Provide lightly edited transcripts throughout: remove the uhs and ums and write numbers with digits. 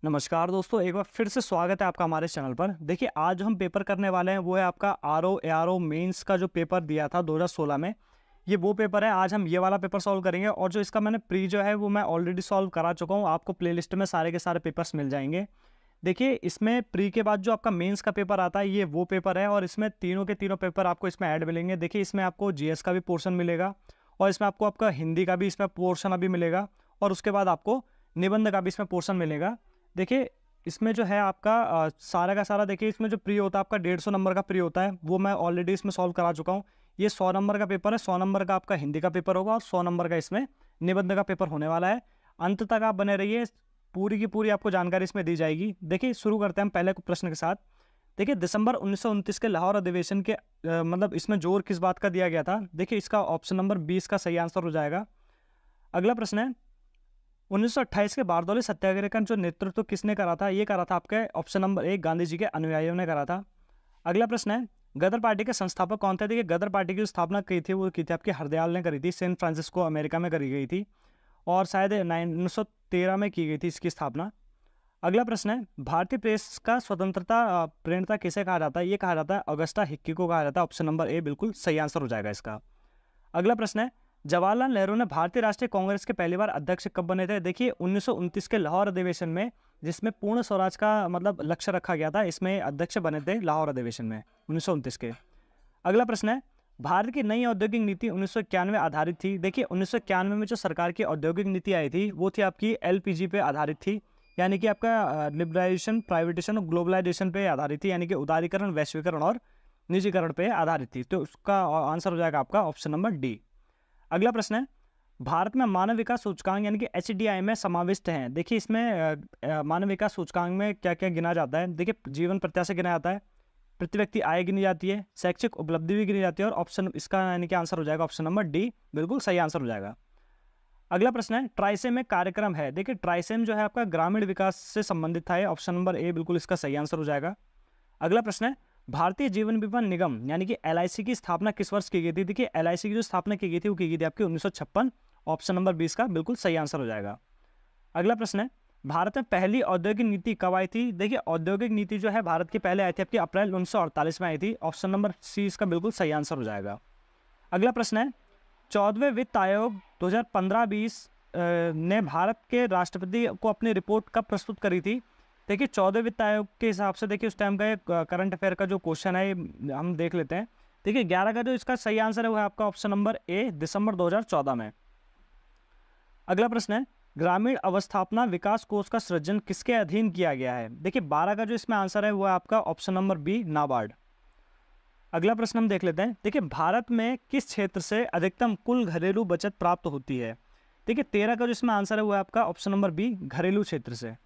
नमस्कार दोस्तों, एक बार फिर से स्वागत है आपका हमारे चैनल पर। देखिए, आज हम पेपर करने वाले हैं वो है आपका आरओ मेंस का जो पेपर दिया था 2016 में। ये वो पेपर है, आज हम ये वाला पेपर सॉल्व करेंगे। और जो इसका मैंने प्री जो है वो मैं ऑलरेडी सॉल्व करा चुका हूँ। आपको प्लेलिस्ट में सारे के सारे पेपर्स मिल जाएंगे। देखिए, इसमें प्री के बाद जो आपका मेंस का पेपर आता है ये वो पेपर है, और इसमें तीनों के तीनों पेपर आपको इसमें ऐड मिलेंगे। देखिए, इसमें आपको जीएस का भी पोर्शन मिलेगा, और इसमें आपको आपका हिंदी का भी इसमें पोर्शन अभी मिलेगा, और उसके बाद आपको निबंध का भी इसमें पोर्शन मिलेगा। देखिए, इसमें जो है आपका सारा का सारा, देखिए इसमें जो प्री होता है आपका 150 नंबर का प्री होता है, वो मैं ऑलरेडी इसमें सॉल्व करा चुका हूँ। ये 100 नंबर का पेपर है, 100 नंबर का आपका हिंदी का पेपर होगा, और 100 नंबर का इसमें निबंध का पेपर होने वाला है। अंत तक आप बने रहिए, पूरी की पूरी आपको जानकारी इसमें दी जाएगी। देखिए, शुरू करते हैं हम पहले प्रश्न के साथ। देखिए, दिसंबर 1929 के लाहौर अधिवेशन के मतलब इसमें जोर किस बात का दिया गया था? देखिए, इसका ऑप्शन नंबर 20 का सही आंसर हो जाएगा। अगला प्रश्न है, 1928 के बारदौली सत्याग्रह का जो नेतृत्व किसने करा था? ये करा था आपके ऑप्शन नंबर 1 गांधी जी के अनुयायियों ने करा था। अगला प्रश्न है, गदर पार्टी के संस्थापक कौन थे? देखिए, गदर पार्टी की जो स्थापना की थी वो की थी आपके हरदयाल ने करी थी। सैन फ्रांसिस्को अमेरिका में करी गई थी, और शायद 1913 में की गई थी इसकी स्थापना। अगला प्रश्न है, भारतीय प्रेस का स्वतंत्रता प्रणेता किसे कहा जाता है? ये कहा जाता है अगस्टा हिक्की को कहा जाता है। ऑप्शन नंबर ए बिल्कुल सही आंसर हो जाएगा इसका। अगला प्रश्न है, जवाहरलाल नेहरू ने भारतीय राष्ट्रीय कांग्रेस के पहली बार अध्यक्ष कब बने थे? देखिए, 1929 के लाहौर अधिवेशन में, जिसमें पूर्ण स्वराज का मतलब लक्ष्य रखा गया था, इसमें अध्यक्ष बने थे लाहौर अधिवेशन में 1929 के। अगला प्रश्न है, भारत की नई औद्योगिक नीति 1991 आधारित थी। देखिए, 1991 में जो सरकार की औद्योगिक नीति आई थी वो थी आपकी एलपीजी पे आधारित थी, यानी कि आपका लिबरलाइजेशन, प्राइवेटेशन और ग्लोबलाइजेशन पे आधारित थी, यानी कि उदारीकरण, वैश्वीकरण और निजीकरण पे आधारित थी। तो उसका आंसर हो जाएगा आपका ऑप्शन नंबर डी। अगला प्रश्न है, भारत में मानव विकास सूचकांक यानी कि एचडीआई में समाविष्ट हैं। देखिए, इसमें मानव विकास सूचकांक में क्या क्या गिना जाता है? देखिए, जीवन प्रत्याशा गिना जाता है, प्रति व्यक्ति आय गिनी जाती है, शैक्षिक उपलब्धि भी गिनी जाती है, और ऑप्शन इसका यानी कि आंसर हो जाएगा ऑप्शन नंबर डी, बिल्कुल सही आंसर हो जाएगा। अगला प्रश्न है, ट्राइसेम एक कार्यक्रम है। देखिए, ट्राइसेम जो है आपका ग्रामीण विकास से संबंधित था। ऑप्शन नंबर ए बिल्कुल इसका सही आंसर हो जाएगा। अगला प्रश्न है, भारतीय जीवन बीमा निगम यानी कि एलआईसी की स्थापना किस वर्ष की गई थी? देखिए, एलआईसी की जो स्थापना की गई थी वो की गई थी आपकी 1956। ऑप्शन नंबर 20 का बिल्कुल सही आंसर हो जाएगा। अगला प्रश्न है, भारत में पहली औद्योगिक नीति कब आई थी? देखिए, औद्योगिक नीति जो है भारत की पहले आई थी आपकी अप्रैल 1948 में आई थी। ऑप्शन नंबर सी इसका बिल्कुल सही आंसर हो जाएगा। अगला प्रश्न है, 14वें वित्त आयोग 2015-20 ने भारत के राष्ट्रपति को अपनी रिपोर्ट कब प्रस्तुत करी थी? देखिए, 14वें वित्त आयोग के हिसाब से देखिए उस टाइम का एक करंट अफेयर का जो क्वेश्चन है हम देख लेते हैं। देखिए, 11 का जो इसका सही आंसर है वो है आपका ऑप्शन नंबर ए, दिसंबर 2014 में। अगला प्रश्न है, ग्रामीण अवस्थापना विकास कोष का सृजन किसके अधीन किया गया है? देखिए, 12 का जो इसमें आंसर है वो है आपका ऑप्शन नंबर बी, नाबार्ड। अगला प्रश्न हम देख लेते हैं। देखिए, भारत में किस क्षेत्र से अधिकतम कुल घरेलू बचत प्राप्त होती है? देखिए, 13 का जो इसमें आंसर है वो है आपका ऑप्शन नंबर बी, घरेलू क्षेत्र से।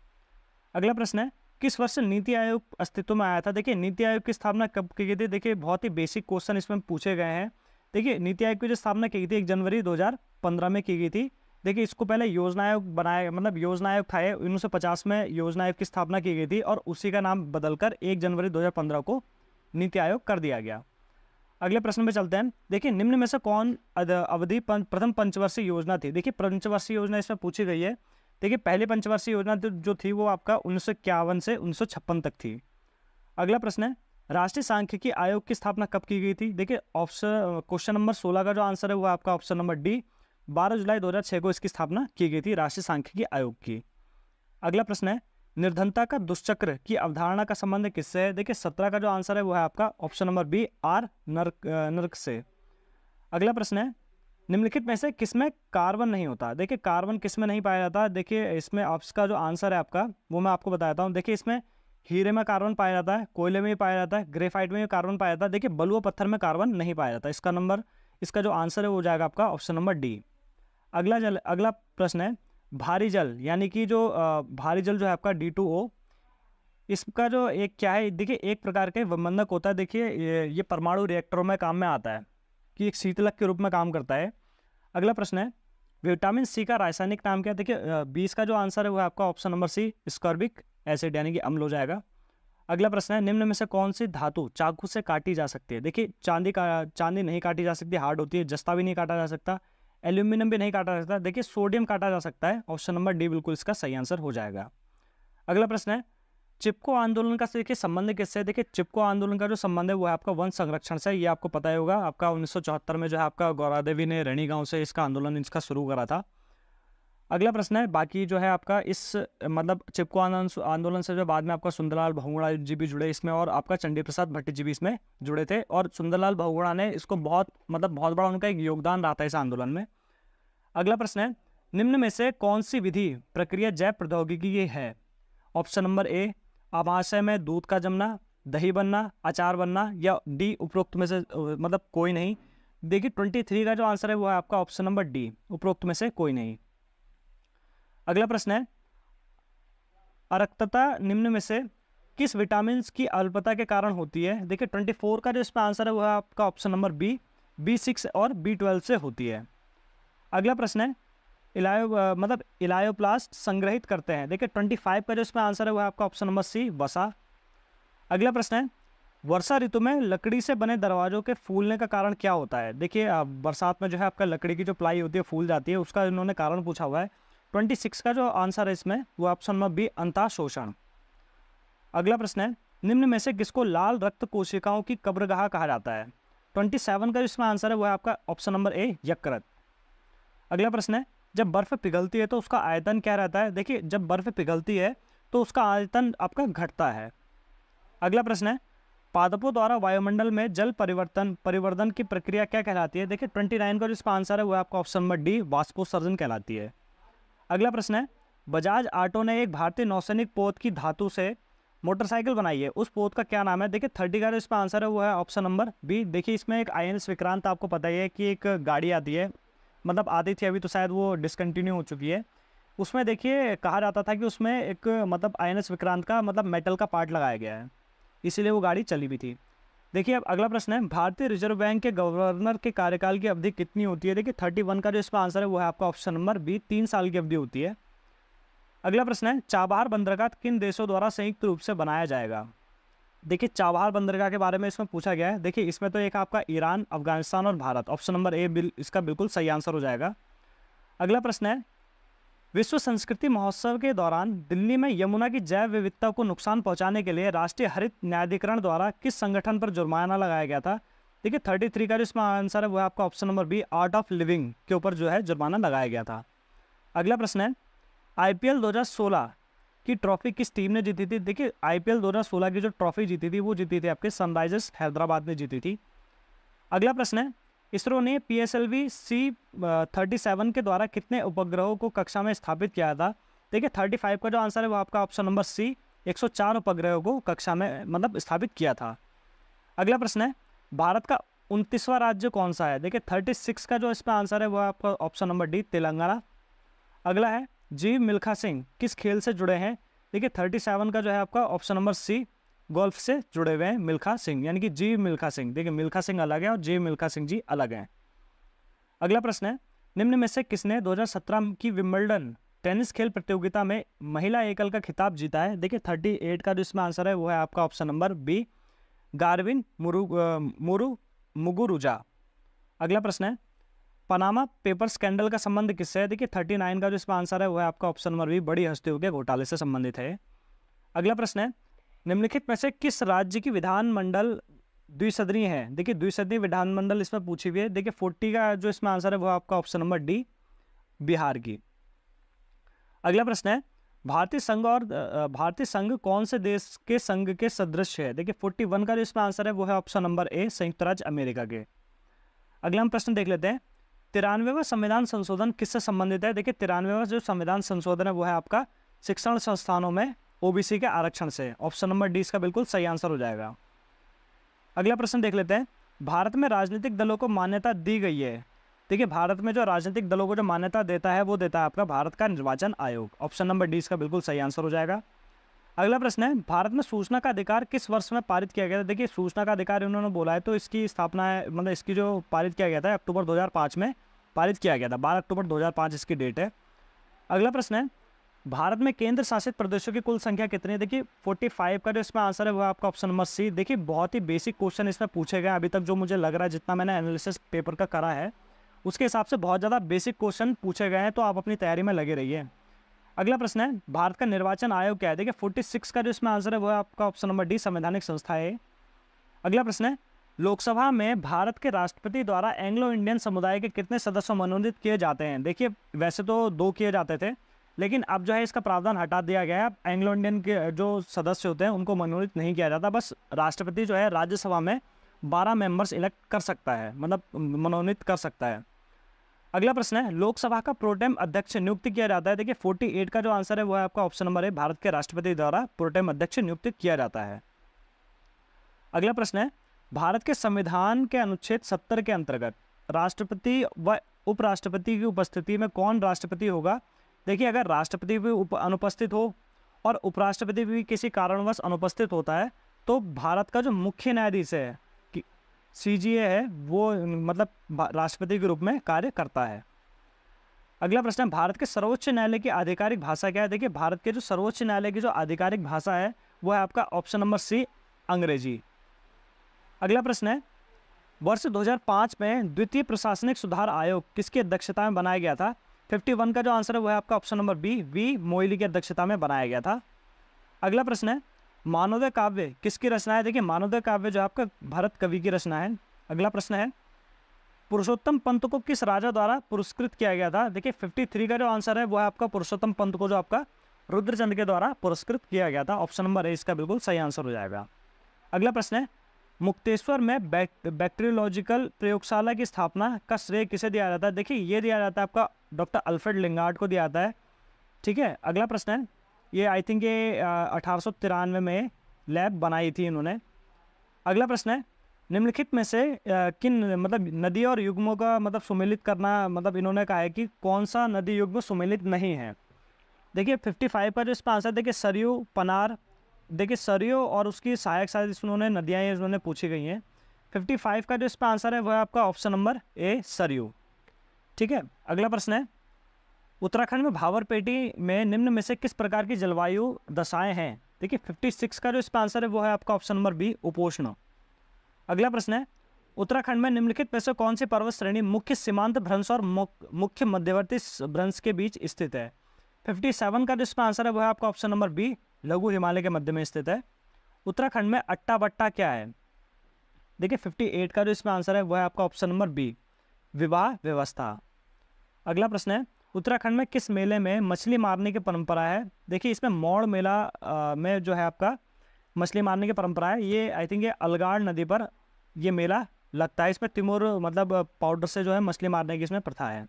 अगला प्रश्न है, किस वर्ष नीति आयोग अस्तित्व में आया था? देखिए, नीति आयोग की स्थापना कब की गई थी? देखिए, बहुत ही बेसिक क्वेश्चन इसमें पूछे गए हैं। देखिए, नीति आयोग की जो स्थापना की गई थी 1 जनवरी 2015 में की गई थी। देखिए, इसको पहले योजना आयोग बनाया, मतलब योजना आयोग था। 1950 में योजना आयोग की स्थापना की गई थी, और उसी का नाम बदलकर 1 जनवरी 2015 को नीति आयोग कर दिया गया। अगले प्रश्न पे चलते हैं। देखिए, निम्न में से कौन अवधि प्रथम पंचवर्षीय योजना थी? देखिए, पंचवर्षीय योजना इसमें पूछी गई है। देखिए, पहली पंचवर्षीय योजना जो थी वो आपका 1951 से 1956 तक थी। अगला प्रश्न है, राष्ट्रीय सांख्यिकी आयोग की स्थापना कब की गई थी? देखिए, ऑप्शन क्वेश्चन नंबर 16 का जो आंसर है वो आपका ऑप्शन नंबर डी, 12 जुलाई 2006 को इसकी स्थापना की गई थी, राष्ट्रीय सांख्यिकी आयोग की। अगला प्रश्न है, निर्धनता का दुष्चक्र की अवधारणा का संबंध किससे है? देखिए, 17 का जो आंसर है वो है आपका ऑप्शन नंबर बी, आर नर्क से। अगला प्रश्न है, निम्नलिखित में से किसमें कार्बन नहीं होता? देखिए, कार्बन किसमें नहीं पाया जाता? देखिए, इसमें आपका जो आंसर है आपका वो मैं आपको बताता हूँ। देखिए, इसमें हीरे में कार्बन पाया जाता है, कोयले में भी पाया जाता है, ग्रेफाइट में भी कार्बन पाया जाता है। देखिए, बलुआ पत्थर में कार्बन नहीं पाया जाता। इसका जो आंसर है वो हो जाएगा आपका ऑप्शन नंबर डी। अगला प्रश्न है, भारी जल यानी कि जो भारी जल जो है आपका D2O, इसका जो एक क्या है? देखिए, एक प्रकार का वमंदक होता है। देखिए, ये परमाणु रिएक्टरों में काम में आता है कि एक शीतलक के रूप में काम करता है। अगला प्रश्न है, विटामिन सी का रासायनिक नाम क्या है? देखिए, 20 का जो आंसर है वो है आपका option number C, ascorbic acid यानी कि अम्ल हो जाएगा। अगला प्रश्न है, निम्न में से कौन सी धातु चाकू से काटी जा सकती है? देखिए, चांदी नहीं काटी जा सकती, हार्ड होती है। जस्ता भी नहीं काटा जा सकता, एल्यूमिनियम भी नहीं काटा जा सकता। देखिए, सोडियम काटा जा सकता है। ऑप्शन नंबर डी बिल्कुल इसका सही आंसर हो जाएगा। अगला प्रश्न है चिपको आंदोलन का देखिए संबंध किससे है। देखिए चिपको आंदोलन का जो संबंध है वो है आपका वन संरक्षण से। ये आपको पता ही होगा, आपका 1974 में जो है आपका गौरा देवी ने रैणी गांव से इसका आंदोलन इसका शुरू करा था। अगला प्रश्न है बाकी जो है आपका इस मतलब चिपको आंदोलन से जो बाद में आपका सुंदरलाल बहुगुणा जी भी जुड़े इसमें, और आपका चंडी प्रसाद भट्टी जी भी इसमें जुड़े थे, और सुंदरलाल बहुगुणा ने इसको बहुत बड़ा उनका एक योगदान रहा था इस आंदोलन में। अगला प्रश्न है निम्न में से कौन सी विधि प्रक्रिया जैव प्रौद्योगिकी की है। ऑप्शन नंबर ए आमाशय में दूध का जमना, दही बनना, अचार बनना, या डी उपरोक्त में से कोई नहीं। देखिए 23 का जो आंसर है वो है आपका ऑप्शन नंबर डी, उपरोक्त में से कोई नहीं। अगला प्रश्न है अरक्तता निम्न में से किस विटामिन की अल्पता के कारण होती है। देखिए 24 का जो इसमें आंसर है वो है आपका ऑप्शन नंबर बी, B6 और B12 से होती है। अगला प्रश्न है इलायोप्लास्ट संग्रहित करते हैं। देखिए 25 का जो इसमें आंसर है वो है आपका ऑप्शन नंबर सी, वसा। अगला प्रश्न है वर्षा ऋतु में लकड़ी से बने दरवाजों के फूलने का कारण क्या होता है। देखिए बरसात में जो है आपका लकड़ी की जो प्लाई होती है फूल जाती है, उसका इन्होंने कारण पूछा हुआ है। 26 का जो आंसर है इसमें वो ऑप्शन नंबर बी, अंतः शोषण। अगला प्रश्न है निम्न में से किसको लाल रक्त कोशिकाओं की कब्रगाह कहा जाता है। 27 का जो इसमें आंसर है वो है आपका ऑप्शन नंबर ए, यकृत। अगला प्रश्न है जब बर्फ पिघलती है तो उसका आयतन क्या रहता है। देखिए जब बर्फ पिघलती है तो उसका आयतन आपका घटता है। अगला प्रश्न है पादपों द्वारा वायुमंडल में जल परिवर्तन की प्रक्रिया क्या कहलाती है। देखिए 29 का जो इसका आंसर है वो आपका ऑप्शन नंबर डी, वाष्पोत्सर्जन कहलाती है। अगला प्रश्न है बजाज ऑटो ने एक भारतीय नौसैनिक पोत की धातु से मोटरसाइकिल बनाई है, उस पोत का क्या नाम है। देखिए 30 का जो इसका आंसर है वो है ऑप्शन नंबर बी। देखिए इसमें एक INS विक्रांत, आपको पता ही है कि एक गाड़ी आती है, आती थी, अभी तो शायद वो डिसकंटिन्यू हो चुकी है। उसमें देखिए कहा जाता था कि उसमें एक INS विक्रांत का मेटल का पार्ट लगाया गया है, इसीलिए वो गाड़ी चली भी थी। देखिए अब अगला प्रश्न है भारतीय रिजर्व बैंक के गवर्नर के कार्यकाल की अवधि कितनी होती है। देखिए 31 का जो इसका आंसर है वो है आपका ऑप्शन नंबर बी, 3 साल की अवधि होती है। अगला प्रश्न है चाबहार बंदरगाह किन देशों द्वारा संयुक्त रूप से बनाया जाएगा। देखिए चाबहार बंदरगाह के बारे में इसमें पूछा गया है। देखिए इसमें तो एक आपका ईरान, अफगानिस्तान और भारत, ऑप्शन नंबर ए इसका बिल्कुल सही आंसर हो जाएगा। अगला प्रश्न है विश्व संस्कृति महोत्सव के दौरान दिल्ली में यमुना की जैव विविधता को नुकसान पहुंचाने के लिए राष्ट्रीय हरित न्यायाधिकरण द्वारा किस संगठन पर जुर्माना लगाया गया था। देखिए 33 का जो इसमें आंसर है वो है आपका option number B, Art of Living के ऊपर जो है जुर्माना लगाया गया था। अगला प्रश्न है IPL 2016 की ट्रॉफी किस टीम ने जीती थी। देखिए IPL 2016 की जो ट्रॉफी जीती थी वो जीती थी आपके सनराइजर्स हैदराबाद ने जीती थी। अगला प्रश्न है इसरो ने PSLV C-37 के द्वारा कितने उपग्रहों को कक्षा में स्थापित किया था। देखिए 35 का जो आंसर है वो आपका ऑप्शन नंबर सी, 104 उपग्रहों को कक्षा में स्थापित किया था। अगला प्रश्न है भारत का 29वां राज्य कौन सा है। देखिए 36 का जो इसमें आंसर है वो आपका ऑप्शन नंबर डी, तेलंगाना। अगला है जी मिल्खा सिंह किस खेल से जुड़े हैं। देखिए 37 का जो है आपका ऑप्शन नंबर सी, गोल्फ से जुड़े हुए हैं मिल्खा सिंह, यानी कि जी मिल्खा सिंह। देखिए मिल्खा सिंह अलग है और जी मिल्खा सिंह जी अलग हैं। अगला प्रश्न है निम्न में से किसने 2017 की विंबलडन टेनिस खेल प्रतियोगिता में महिला एकल का खिताब जीता है। देखिए 38 का जो इसमें आंसर है वो है आपका option number B, Garbine Muguruza. अगला प्रश्न है पनामा पेपर स्कैंडल का संबंध किससे है। देखिए 39 का जो इसमें आंसर है वो है आपका ऑप्शन नंबर बी, बड़ी हस्तियों के घोटाले से संबंधित है। अगला प्रश्न है निम्नलिखित में से किस राज्य की विधानमंडल द्विसदनीय है। देखिए द्विसदनीय विधानमंडल इसमें पूछी हुई है। देखिए 40 का जो इसमें आंसर है वो आपका ऑप्शन नंबर डी, बिहार की। अगला प्रश्न है भारतीय संघ कौन से देश के संघ के सदृश है। देखिए 41 का जो इसमें आंसर है वो है ऑप्शन नंबर ए, संयुक्त राज्य अमेरिका के। अगला हम प्रश्न देख लेते हैं 93वां संविधान संशोधन किससे संबंधित है। देखिए 93वां जो संविधान संशोधन है वो है आपका शिक्षण संस्थानों में OBC के आरक्षण से, ऑप्शन नंबर डी इसका बिल्कुल सही आंसर हो जाएगा। अगला प्रश्न देख लेते हैं भारत में राजनीतिक दलों को मान्यता दी गई है। देखिए भारत में जो राजनीतिक दलों को जो मान्यता देता है वो देता है आपका भारत का निर्वाचन आयोग, ऑप्शन नंबर डी इसका बिल्कुल सही आंसर हो जाएगा। अगला प्रश्न है भारत में सूचना का अधिकार किस वर्ष में पारित किया गया था। देखिए सूचना का अधिकार इन्होंने बोला है तो इसकी स्थापना है इसकी जो पारित किया गया था अक्टूबर 2005 में पारित किया गया था, 12 अक्टूबर 2005 इसकी डेट है। अगला प्रश्न है भारत में केंद्र शासित प्रदेशों की कुल संख्या कितनी है। देखिए 45 का जो इसमें आंसर है वो आपका ऑप्शन नंबर सी। देखिए बहुत ही बेसिक क्वेश्चन इसमें पूछे गए अभी तक, जो मुझे लग रहा है जितना मैंने एनालिसिस पेपर का करा है उसके हिसाब से बहुत ज़्यादा बेसिक क्वेश्चन पूछे गए हैं, तो आप अपनी तैयारी में लगे रहिए। अगला प्रश्न है, भारत का निर्वाचन आयोग क्या है? देखिए 46 का जो इसमें आंसर है वो है आपका ऑप्शन नंबर डी, संवैधानिक संस्था है। अगला प्रश्न है, लोकसभा में भारत के राष्ट्रपति द्वारा एंग्लो इंडियन समुदाय के कितने सदस्य मनोनीत किए जाते हैं? देखिए वैसे तो 2 किए जाते थे, लेकिन अब जो है इसका प्रावधान हटा दिया गया है। अब एंग्लो इंडियन के जो सदस्य होते हैं उनको मनोनीत नहीं किया जाता, बस राष्ट्रपति जो है राज्यसभा में 12 मेंबर्स इलेक्ट कर सकता है, मतलब मनोनीत कर सकता है। अगला प्रश्न है, लोकसभा का प्रोटेम अध्यक्ष नियुक्त किया जाता है? देखिए 48 का जो आंसर है वो है आपका ऑप्शन नंबर है, भारत के राष्ट्रपति द्वारा प्रोटेम अध्यक्ष नियुक्त किया जाता है। अगला प्रश्न है, भारत के संविधान के अनुच्छेद 70 के अंतर्गत राष्ट्रपति व उपराष्ट्रपति की उपस्थिति में कौन राष्ट्रपति होगा? देखिए अगर राष्ट्रपति भी अनुपस्थित हो और उपराष्ट्रपति भी किसी कारणवश अनुपस्थित होता है तो भारत का जो मुख्य न्यायाधीश है CJA है वो मतलब राष्ट्रपति के रूप में कार्य करता है। अगला प्रश्न है, भारत के सर्वोच्च न्यायालय की आधिकारिक भाषा क्या है? देखिए भारत के जो सर्वोच्च न्यायालय की जो आधिकारिक भाषा है वो है आपका ऑप्शन नंबर सी, अंग्रेजी। अगला प्रश्न है, वर्ष 2005 में द्वितीय प्रशासनिक सुधार आयोग किसकी अध्यक्षता में बनाया गया था? 51 का जो आंसर है वो है आपका option number B, V Moily की अध्यक्षता में बनाया गया था। अगला प्रश्न है, मानवोदय काव्य किसकी रचना है? देखिए मानवोदय काव्य जो आपका भरत कवि की रचना है। अगला प्रश्न है, पुरुषोत्तम पंत को किस राजा द्वारा पुरस्कृत किया गया था? देखिए 53 का जो आंसर है वो है आपका पुरुषोत्तम पंत को जो आपका रुद्रचंद के द्वारा पुरस्कृत किया गया था। ऑप्शन नंबर ए इसका बिल्कुल सही आंसर हो जाएगा। अगला प्रश्न है, मुक्तेश्वर में बैक्टीरियोलॉजिकल प्रयोगशाला की स्थापना का श्रेय किसे दिया जाता है? देखिए ये दिया जाता है आपका डॉक्टर अल्फ्रेड लिंगार्ड को दिया जाता है। ठीक है, अगला प्रश्न है, ये आई थिंक ये 1893 में लैब बनाई थी इन्होंने। अगला प्रश्न है, निम्नलिखित में से किन मतलब नदी और युग्मों का मतलब सुमेलित करना, मतलब इन्होंने कहा है कि कौन सा नदी युग्म सुमेलित नहीं है? देखिए 55 का जो इसका आंसर देखिए सरयू, पनार। देखिए सरयू और उसकी सहायक शायद इन्होंने नदियाँ इन्होंने पूछी गई हैं। 55 का जो इसका आंसर है वह है आपका ऑप्शन नंबर ए, सरयू। ठीक है, अगला प्रश्न है, उत्तराखंड में भावरपेटी में निम्न में से किस प्रकार की जलवायु दशाएं हैं? देखिए 56 का जो इसका आंसर है वो है आपका ऑप्शन नंबर बी, उपोष्ण। अगला प्रश्न है, उत्तराखंड में निम्नलिखित में से कौन सी पर्वत श्रेणी मुख्य सीमांत भ्रंश और मुख्य मध्यवर्ती भ्रंश के बीच स्थित है? 57 का जो इसका आंसर है वो है आपका ऑप्शन नंबर बी, लघु हिमालय के मध्य में स्थित है। उत्तराखंड में अट्टा बट्टा क्या है? देखिए 58 का जो इसमें आंसर है वो है आपका ऑप्शन नंबर बी, विवाह व्यवस्था। अगला प्रश्न है, उत्तराखंड में किस मेले में मछली मारने की परंपरा है? देखिए इसमें मौड़ मेला में जो है आपका मछली मारने की परंपरा है। ये आई थिंक ये अलगाड़ नदी पर ये मेला लगता है। इसमें तिमोर मतलब पाउडर से जो है मछली मारने की इसमें प्रथा है।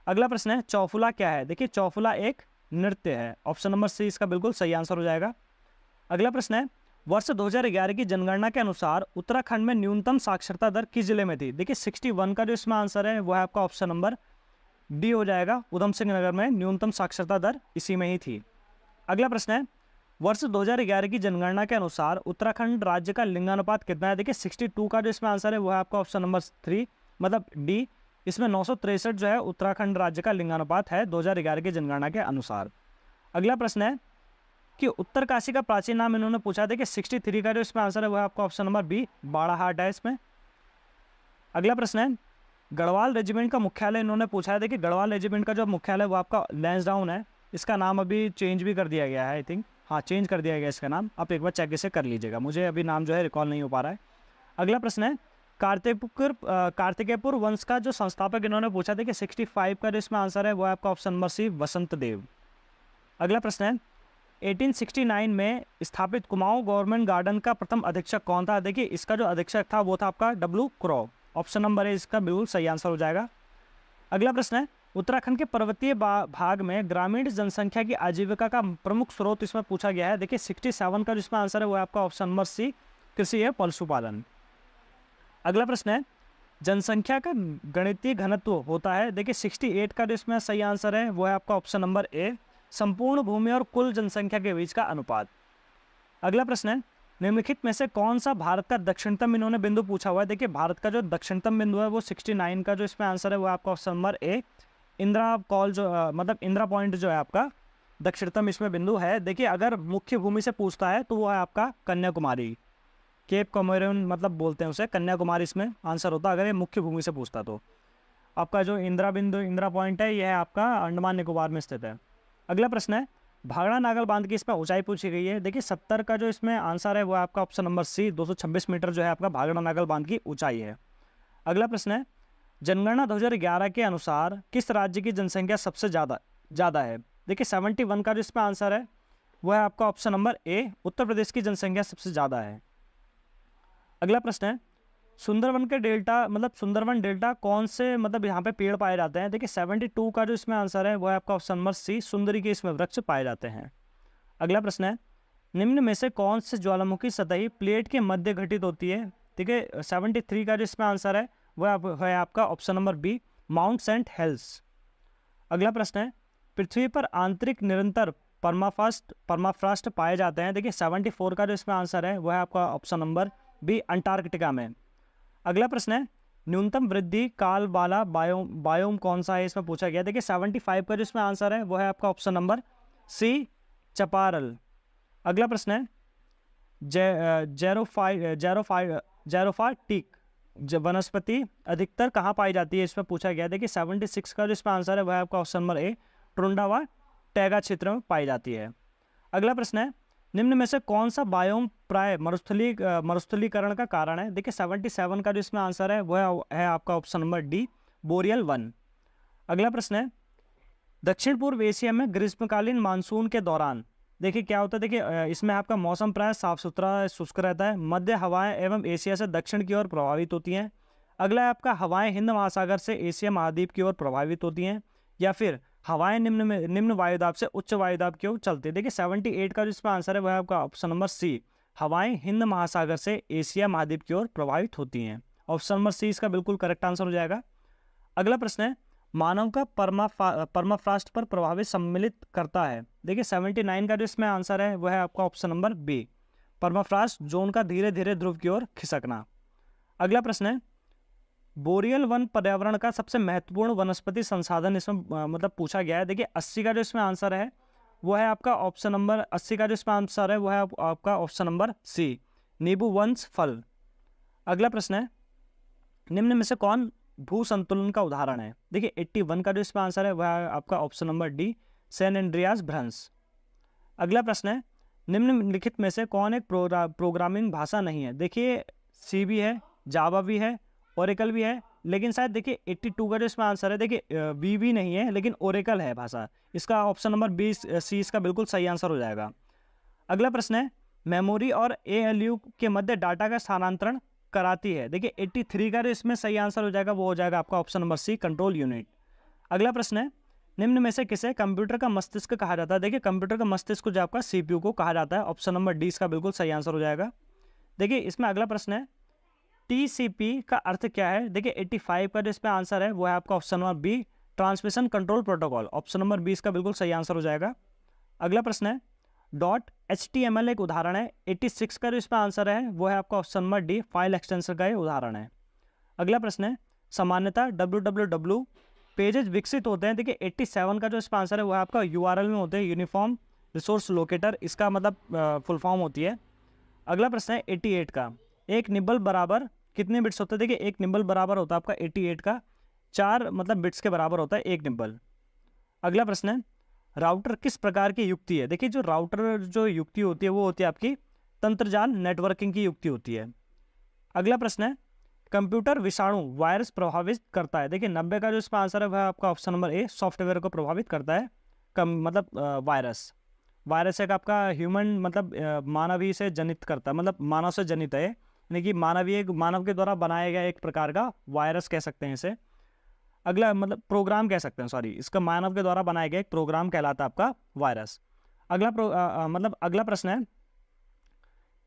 अगला प्रश्न है, चौफुला क्या है? देखिए चौफुला एक नृत्य है। ऑप्शन नंबर सी इसका बिल्कुल सही आंसर हो जाएगा। अगला प्रश्न है, वर्ष 2011 की जनगणना के अनुसार उत्तराखंड में न्यूनतम साक्षरता दर किस जिले में थी? देखिए 61 का जो इसमें आंसर है वो है आपका ऑप्शन नंबर डी हो जाएगा, उधम सिंह नगर में न्यूनतम साक्षरता दर इसी में ही थी। अगला प्रश्न है, वर्ष 2011 की जनगणना के अनुसार उत्तराखंड राज्य का लिंगानुपात कितना है? देखिए 62 का जो इसमें आंसर है वो है आपका ऑप्शन नंबर 3 मतलब डी। इसमें 963 जो है उत्तराखंड राज्य का लिंगानुपात है 2011 की जनगणना के अनुसार। अगला प्रश्न है कि उत्तरकाशी का प्राचीन नाम इन्होंने पूछा। देखिए 63 का जो इसमें आंसर है वो है आपका ऑप्शन नंबर बी, बाड़ाहाट है इसमें। अगला प्रश्न है, गढ़वाल रेजिमेंट का मुख्यालय इन्होंने पूछा है। देखिए गढ़वाल रेजिमेंट का जो मुख्यालय वो आपका लैंसडाउन है। इसका नाम अभी चेंज भी कर दिया गया है आई थिंक, हाँ चेंज कर दिया गया इसका नाम। आप एक बार चेक इसे कर लीजिएगा, मुझे अभी नाम जो है रिकॉल नहीं हो पा रहा है। अगला प्रश्न है, कार्तिकेयपुर वंश का जो संस्थापक इन्होंने पूछा। देखिए 65 का जो इसमें आंसर है वो है आपका ऑप्शन नंबर सी, वसंत देव। अगला प्रश्न है, 1869 में स्थापित कुमाऊं गवर्नमेंट गार्डन का प्रथम अधीक्षक कौन था? देखिए इसका जो अधीक्षक था वो था आपका डब्ल्यू क्रॉ। ऑप्शन नंबर ए इसका बिल्कुल सही आंसर हो जाएगा। अगला प्रश्न है, उत्तराखंड के पर्वतीय भाग में ग्रामीण जनसंख्या की आजीविका का प्रमुख स्रोत इसमें पूछा गया है। देखिए 67 का जिसमें आंसर है वो है आपका ऑप्शन नंबर सी, कृषि है पशुपालन। अगला प्रश्न है, जनसंख्या का गणितीय घनत्व होता है। देखिए 68 का जिसमें सही आंसर है वो है आपका ऑप्शन नंबर ए, संपूर्ण भूमि और कुल जनसंख्या के बीच का अनुपात। अगला प्रश्न है, निम्नलिखित में से कौन सा भारत का दक्षिणतम इन्होंने बिंदु पूछा हुआ है। देखिए भारत का जो दक्षिणतम बिंदु है वो 69 का जो इसमें आंसर है वो आपका option number A, Indira call जो मतलब इंदिरा पॉइंट जो है आपका दक्षिणतम इसमें बिंदु है। देखिए अगर मुख्य भूमि से पूछता है तो वो है आपका कन्याकुमारी, केप कॉमोरिन मतलब बोलते हैं उसे, कन्याकुमारी इसमें आंसर होता अगर ये मुख्य भूमि से पूछता तो। आपका जो इंदिरा बिंदु इंदिरा पॉइंट है यह है आपका अंडमान निकोबार में स्थित है। अगला प्रश्न है भाखड़ा नागल बांध की इसमें ऊंचाई पूछी गई है। देखिए 70 का जो इसमें आंसर है वो आपका ऑप्शन नंबर सी 226 मीटर जो है आपका भाखड़ा नागल बांध की ऊंचाई है। अगला प्रश्न है जनगणना 2011 के अनुसार किस राज्य की जनसंख्या सबसे ज़्यादा है। देखिए 71 का जो इसमें आंसर है वो है आपका option number A Uttar Pradesh की जनसंख्या सबसे ज़्यादा है। अगला प्रश्न है सुंदरवन के डेल्टा सुंदरवन डेल्टा कौन से यहाँ पे पेड़ पाए जाते हैं। देखिए 72 का जो इसमें आंसर है वो है आपका ऑप्शन नंबर सी सुंदरी के इसमें वृक्ष पाए जाते हैं। अगला प्रश्न है निम्न में से कौन से ज्वालामुखी सतही प्लेट के मध्य घटित होती है। देखिए 73 का जो इसमें आंसर है वह है आपका option number B Mount Saint Helens. अगला प्रश्न है पृथ्वी पर आंतरिक निरंतर परमाफ्रॉस्ट पाए जाते हैं। देखिए 74 का जो इसमें आंसर है वह है आपका ऑप्शन नंबर बी अंटार्कटिका में। अगला प्रश्न है न्यूनतम वृद्धि काल वाला बायोम कौन सा है, इसमें पूछा गया। देखिए 75 का जो इसमें आंसर है वो है आपका ऑप्शन नंबर सी चपारल। अगला प्रश्न है जेरोफाइटिक वनस्पति अधिकतर कहाँ पाई जाती है, इसमें पूछा गया। देखिए 76 का जो इसमें आंसर है वह है आपका ऑप्शन नंबर ए टुंडा व टैगा क्षेत्र में पाई जाती है। अगला प्रश्न है निम्न में से कौन सा बायोम प्राय मरुस्थलीकरण का कारण है। देखिए 77 का जो इसमें आंसर है वह है आपका option number D boreal one. अगला प्रश्न है दक्षिण पूर्व एशिया में ग्रीष्मकालीन मानसून के दौरान देखिए क्या होता है। देखिए इसमें आपका मौसम प्राय साफ सुथरा शुष्क रहता है। मध्य हवाएं एवं एशिया से दक्षिण की ओर प्रभावित होती हैं। अगला है आपका हवाएं हिंद महासागर से एशिया महाद्वीप की ओर प्रभावित होती हैं, या फिर हवाएं निम्न वायुदाब से उच्च वायुदाब की ओर चलती है। देखिए 78 का जो इसमें आंसर है वह है आपका ऑप्शन नंबर सी हवाएं हिंद महासागर से एशिया महाद्वीप की ओर प्रभावित होती हैं। ऑप्शन नंबर सी इसका बिल्कुल करेक्ट आंसर हो जाएगा। अगला प्रश्न है मानव का परमाफ्रॉस्ट पर प्रभावित सम्मिलित करता है। देखिए 79 का जो इसमें आंसर है वह है आपका option number B permafrost zone का धीरे धीरे ध्रुव की ओर खिसकना। अगला प्रश्न है बोरियल वन पर्यावरण का सबसे महत्वपूर्ण वनस्पति संसाधन इसमें पूछा गया है। देखिए 80 का जो इसमें आंसर है वो है आपका ऑप्शन नंबर 80 का जो इसमें आंसर है वो है आपका ऑप्शन नंबर सी नींबू वंश फल। अगला प्रश्न है निम्न में से कौन भू संतुलन का उदाहरण है। देखिए 81 का जो इसमें आंसर है वह है आपका option number D San Andreas भ्रंश। अगला प्रश्न है निम्नलिखित में से कौन एक प्रोग्रामिंग भाषा नहीं है। देखिए सी भी है, जावा भी है, ओरेकल भी है, लेकिन शायद देखिए 82 का जो इसमें आंसर है देखिए वी भी नहीं है लेकिन ओरेकल है भाषा। इसका ऑप्शन नंबर बी सी इसका बिल्कुल सही आंसर हो जाएगा। अगला प्रश्न है मेमोरी और ALU के मध्य डाटा का स्थानांतरण कराती है। देखिए 83 का जो इसमें सही आंसर हो जाएगा वो हो जाएगा आपका option number C control unit. अगला प्रश्न है निम्न में से किसे कंप्यूटर का मस्तिष्क कहा जाता है। देखिए कंप्यूटर का मस्तिष्क जो आपका CPU को कहा जाता है। ऑप्शन नंबर डी इसका बिल्कुल सही आंसर हो जाएगा। देखिए इसमें अगला प्रश्न है TCP का अर्थ क्या है। देखिए 85 का जो इसमें आंसर है वो है आपका option number B transmission control protocol. Option number B इसका बिल्कुल सही आंसर हो जाएगा। अगला प्रश्न है .html एक उदाहरण है। 86 का जो इसमें आंसर है वो है आपका option number D file extension का ये उदाहरण है। अगला प्रश्न है सामान्यतः www पेजेज विकसित होते हैं। देखिए 87 का जो इसमें आंसर है वो है आपका URL में होते हैं यूनिफॉर्म रिसोर्स लोकेटर, इसका फुल फॉर्म होती है। अगला प्रश्न है 88 का एक निबल बराबर कितने बिट्स होते हैं। देखिए एक निबल बराबर होता है आपका 88 का 4 बिट्स के बराबर होता है एक निबल। अगला प्रश्न है राउटर किस प्रकार की युक्ति है। देखिए जो राउटर जो युक्ति होती है वो होती है आपकी तंत्रजाल नेटवर्किंग की युक्ति होती है। अगला प्रश्न है कंप्यूटर विषाणु वायरस प्रभावित करता है। देखिए 90 का जो इसमें आंसर है वह आपका ऑप्शन नंबर ए सॉफ्टवेयर को प्रभावित करता है। वायरस एक आपका ह्यूमन मानव ही से जनित करता है, मानव से जनित है, यानी कि मानव के द्वारा बनाया गया एक प्रकार का वायरस कह सकते हैं इसे। अगला प्रोग्राम कह सकते हैं, सॉरी, इसका मानव के द्वारा बनाया गया एक प्रोग्राम कहलाता है आपका वायरस। अगला प्रश्न है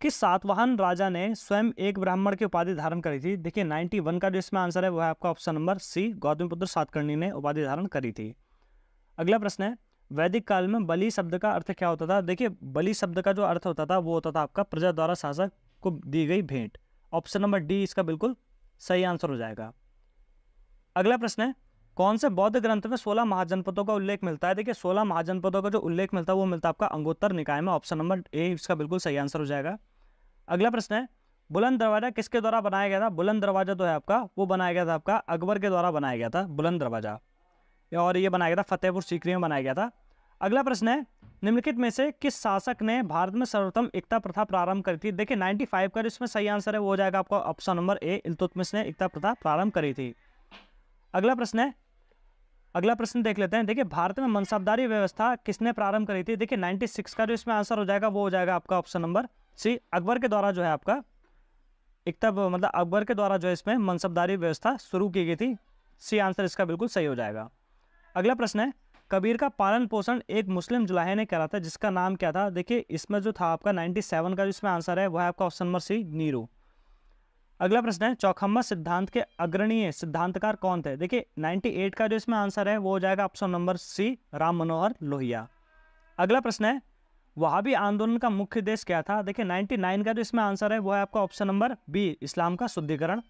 किस सातवाहन राजा ने स्वयं एक ब्राह्मण की उपाधि धारण करी थी। देखिए 91 का जो इसमें आंसर है वो है आपका option number C Gautamiputra Satakarni ने उपाधि धारण करी थी। अगला प्रश्न है वैदिक काल में बलि शब्द का अर्थ क्या होता था। देखिए बलि शब्द का जो अर्थ होता था वो होता था आपका प्रजा द्वारा शासक को दी गई भेंट। ऑप्शन नंबर डी इसका बिल्कुल सही आंसर हो जाएगा। अगला प्रश्न है कौन से बौद्ध ग्रंथ में 16 महाजनपदों का उल्लेख मिलता है। देखिए 16 महाजनपदों का जो उल्लेख मिलता है वो मिलता है आपका अंगोत्तर निकाय में। ऑप्शन नंबर ए इसका बिल्कुल सही आंसर हो जाएगा। अगला प्रश्न है बुलंद दरवाजा किसके द्वारा बनाया गया था। बुलंद दरवाजा तो है आपका वो बनाया गया था आपका अकबर के द्वारा बनाया गया था बुलंद दरवाजा, और ये बनाया गया था फतेहपुर सीकरी में बनाया गया था। अगला प्रश्न है, निम्नलिखित में से किस शासक ने भारत में सर्वप्रथम एकता प्रथा प्रारंभ करी थी? देखिए 95 का इसमें सही आंसर है वो हो जाएगा आपका ऑप्शन नंबर ए, इल्तुतमिश ने एकता प्रथा प्रारंभ करी थी। अगला प्रश्न है, अगला प्रश्न देख लेते हैं। देखिए भारत में मनसबदारी व्यवस्था किसने प्रारंभ करी थी? देखिए 96 का जो इसमें आंसर हो जाएगा वो हो जाएगा आपका ऑप्शन नंबर सी, अकबर के द्वारा जो है आपका एकता मतलब अकबर के द्वारा जो है इसमें मनसबदारी व्यवस्था शुरू की गई थी। सी आंसर इसका बिल्कुल सही हो जाएगा। अगला प्रश्न है, कबीर का पालन पोषण एक मुस्लिम जुलाहे ने करा था जिसका नाम क्या था? देखिए इसमें जो था आपका 97 का जो इसमें आंसर है वह है आपका ऑप्शन नंबर सी, नीरू। अगला प्रश्न है, चौखम्मा सिद्धांत के अग्रणीय सिद्धांतकार कौन थे? देखिए 98 का जो इसमें आंसर है वो हो जाएगा ऑप्शन नंबर सी, राम मनोहर लोहिया। अगला प्रश्न है, वहाबी आंदोलन का मुख्य उद्देश्य क्या था? देखिए 99 का जो इसमें आंसर है वो है आपका ऑप्शन नंबर बी, इस्लाम का शुद्धिकरण।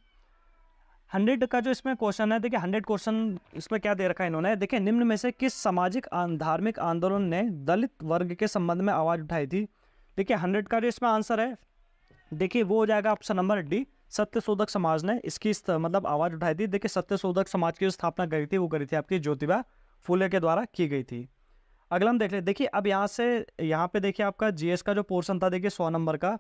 100 का जो इसमें क्वेश्चन है, देखिए 100 क्वेश्चन इसमें क्या दे रखा है इन्होंने, देखिए निम्न में से किस सामाजिक धार्मिक आंदोलन ने दलित वर्ग के संबंध में आवाज़ उठाई थी? देखिए 100 का जो इसमें आंसर है देखिए वो हो जाएगा option number D, Satyashodhak Samaj ने इसकी मतलब आवाज़ उठाई थी। देखिए सत्यशोधक समाज की जो स्थापना करी थी वो करी थी आपकी ज्योतिबा फुले के द्वारा की गई थी। अगला हम देख ले, देखिए अब यहाँ पे देखिए आपका जीएस का जो पोर्शन था देखिए 100 नंबर का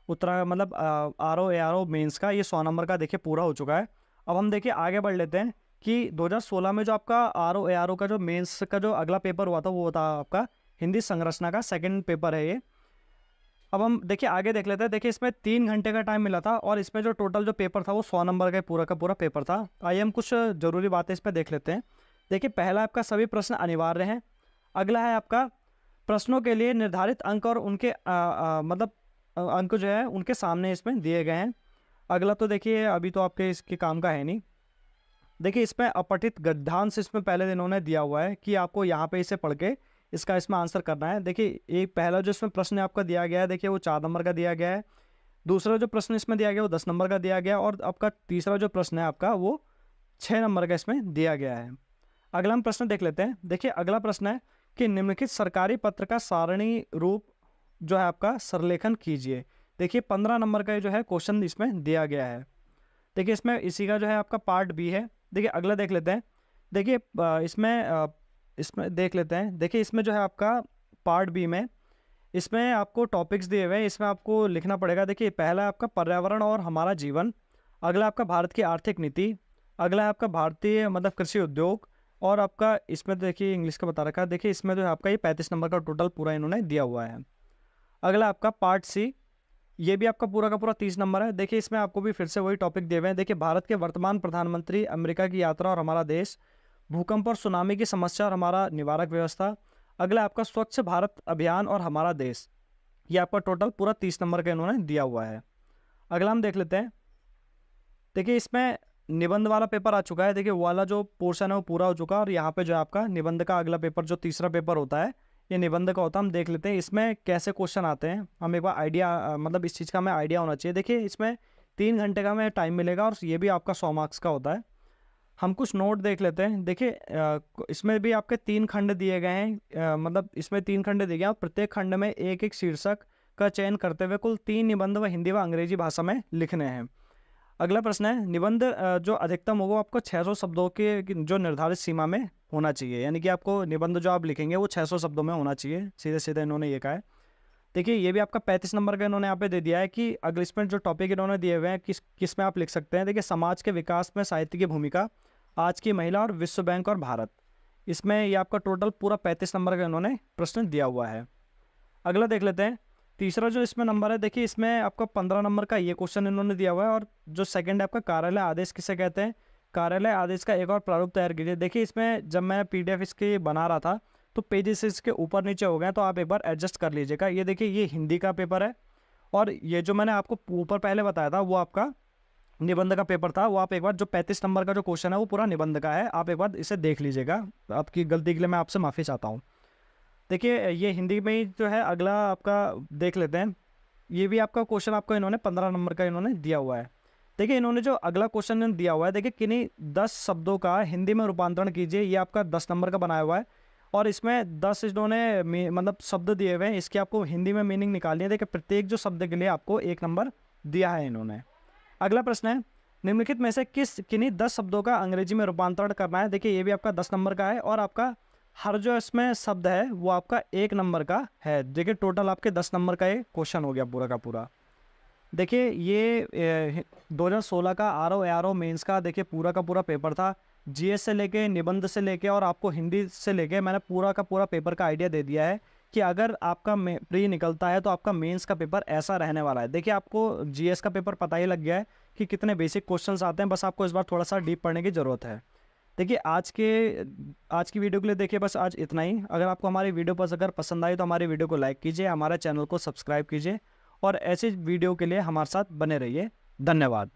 उत्तरा मतलब आरओ मेंस का ये 100 नंबर का देखिए पूरा हो चुका है। अब हम देखिए आगे बढ़ लेते हैं कि 2016 में जो आपका आरओ का जो मेंस का जो अगला पेपर हुआ था वो था आपका हिंदी संरचना का सेकंड पेपर है ये। अब हम देखिए आगे देख लेते हैं। देखिए इसमें 3 घंटे का टाइम मिला था और इसमें जो टोटल जो पेपर था वो 100 नंबर का पूरा पेपर था। आइए हम कुछ ज़रूरी बातें इस पर देख लेते हैं। देखिए पहला आपका सभी प्रश्न अनिवार्य हैं। अगला है आपका प्रश्नों के लिए निर्धारित अंक और उनके मतलब अंक जो है उनके सामने इसमें दिए गए हैं। अगला तो देखिए अभी तो आपके इसके काम का है नहीं। देखिए इसमें अपठित गद्यांश इसमें पहले इन्होंने दिया हुआ है कि आपको यहाँ पे इसे पढ़ के इसका इसमें आंसर करना है। देखिए एक पहला जो इसमें प्रश्न आपका दिया गया है देखिए वो 4 नंबर का दिया गया है। दूसरा जो प्रश्न इसमें दिया गया वो 10 नंबर का दिया गया और आपका तीसरा जो प्रश्न है आपका वो 6 नंबर का इसमें दिया गया है। अगला हम प्रश्न देख लेते हैं। देखिए अगला प्रश्न है कि निम्नलिखित सरकारी पत्र का सारणी रूप जो है आपका सरलेखन कीजिए। देखिए 15 नंबर का जो है क्वेश्चन इसमें दिया गया है। देखिए इसमें इसी का जो है आपका पार्ट बी है। देखिए अगला देख लेते हैं। देखिए इसमें देख लेते हैं। देखिए इसमें जो है आपका पार्ट बी में इसमें आपको टॉपिक्स दिए हुए हैं, इसमें आपको लिखना पड़ेगा। देखिए पहला है आपका पर्यावरण और हमारा जीवन, अगला आपका भारत की आर्थिक नीति, अगला है आपका भारतीय मतलब कृषि उद्योग और आपका इसमें देखिए इंग्लिश का बता रखा है। देखिए इसमें जो है आपका ये 35 नंबर का टोटल पूरा इन्होंने दिया हुआ है। अगला आपका पार्ट सी, ये भी आपका पूरा का पूरा 30 नंबर है। देखिए इसमें आपको भी फिर से वही टॉपिक दिए हुए हैं। देखिए भारत के वर्तमान प्रधानमंत्री, अमेरिका की यात्रा और हमारा देश, भूकंप और सुनामी की समस्या और हमारा निवारक व्यवस्था, अगला आपका स्वच्छ भारत अभियान और हमारा देश। ये आपका टोटल पूरा 30 नंबर का इन्होंने दिया हुआ है। अगला हम देख लेते हैं। देखिए इसमें निबंध वाला पेपर आ चुका है। देखिए वो वाला जो पोर्शन है वो पूरा हो चुका है और यहाँ पे जो है आपका निबंध का अगला पेपर जो तीसरा पेपर होता है ये निबंध का होता है। हम देख लेते हैं इसमें कैसे क्वेश्चन आते हैं। हम एक बार आइडिया मतलब इस चीज़ का हमें आइडिया होना चाहिए। देखिए इसमें 3 घंटे का हमें टाइम मिलेगा और ये भी आपका 100 मार्क्स का होता है। हम कुछ नोट देख लेते हैं। देखिए इसमें भी आपके 3 खंड दिए गए हैं, मतलब इसमें 3 खंड दिए गए हैं। प्रत्येक खंड में एक एक शीर्षक का चयन करते हुए कुल 3 निबंध व हिंदी व अंग्रेजी भाषा में लिखने हैं। अगला प्रश्न है, निबंध जो अधिकतम होगा आपको 600 शब्दों के जो निर्धारित सीमा में होना चाहिए, यानी कि आपको निबंध जो आप लिखेंगे वो 600 शब्दों में होना चाहिए। सीधे सीधे इन्होंने ये कहा है। देखिए ये भी आपका 35 नंबर का इन्होंने यहाँ पे दे दिया है कि अगले इसमें जो टॉपिक इन्होंने दिए हुए हैं किस में आप लिख सकते हैं। देखिए समाज के विकास में साहित्य की भूमिका, आज की महिला और विश्व बैंक और भारत। इसमें ये आपका टोटल पूरा 35 नंबर का इन्होंने प्रश्न दिया हुआ है। अगला देख लेते हैं। तीसरा जो इसमें नंबर है, देखिए इसमें आपका 15 नंबर का ये क्वेश्चन इन्होंने दिया हुआ है। और जो सेकंड है आपका कार्यालय आदेश किसे कहते हैं, कार्यालय आदेश का एक और प्रारूप तैयार कीजिए। देखिए इसमें जब मैं PDF इसके बना रहा था तो पेजेस इसके ऊपर नीचे हो गए, तो आप एक बार एडजस्ट कर लीजिएगा। ये देखिए ये हिंदी का पेपर है और ये जो मैंने आपको ऊपर पहले बताया था वो आपका निबंध का पेपर था। वो आप एक बार जो 35 नंबर का जो क्वेश्चन है वो पूरा निबंध का है, आप एक बार इसे देख लीजिएगा। आपकी गलती के लिए मैं आपसे माफ़ी चाहता हूँ। देखिए ये हिंदी में ही जो है अगला आपका देख लेते हैं। ये भी आपका क्वेश्चन आपको इन्होंने 15 नंबर का इन्होंने दिया हुआ है। देखिए इन्होंने जो अगला क्वेश्चन दिया हुआ है, देखिए किन्हीं 10 शब्दों का हिंदी में रूपांतरण कीजिए। ये आपका 10 नंबर का बनाया हुआ है और इसमें 10 इन्होंने मतलब शब्द दिए हुए हैं, इसके आपको हिंदी में मीनिंग निकालनी है। देखिए प्रत्येक जो शब्द के लिए आपको 1 नंबर दिया है इन्होंने। अगला प्रश्न है, निम्नलिखित में से किन्हीं 10 शब्दों का अंग्रेजी में रूपांतरण करना है। देखिए ये भी आपका 10 नंबर का है और आपका हर जो इसमें शब्द है वो आपका 1 नंबर का है। देखिए टोटल आपके 10 नंबर का ये क्वेश्चन हो गया पूरा का पूरा। देखिए ये 2016 का आर ओ मेंस का देखिए पूरा का पूरा पेपर था। जीएस से लेके, निबंध से लेके और आपको हिंदी से लेके मैंने पूरा का पूरा पेपर का आइडिया दे दिया है कि अगर आपका प्री निकलता है तो आपका मेंस का पेपर ऐसा रहने वाला है। देखिए आपको जीएस का पेपर पता ही लग गया है कि कितने बेसिक क्वेश्चंस आते हैं, बस आपको इस बार थोड़ा सा डीप पढ़ने की ज़रूरत है। देखिए आज की वीडियो के लिए देखिए बस आज इतना ही। अगर आपको हमारी वीडियो अगर पसंद आई तो हमारी वीडियो को लाइक कीजिए, हमारे चैनल को सब्सक्राइब कीजिए और ऐसे वीडियो के लिए हमारे साथ बने रहिए। धन्यवाद।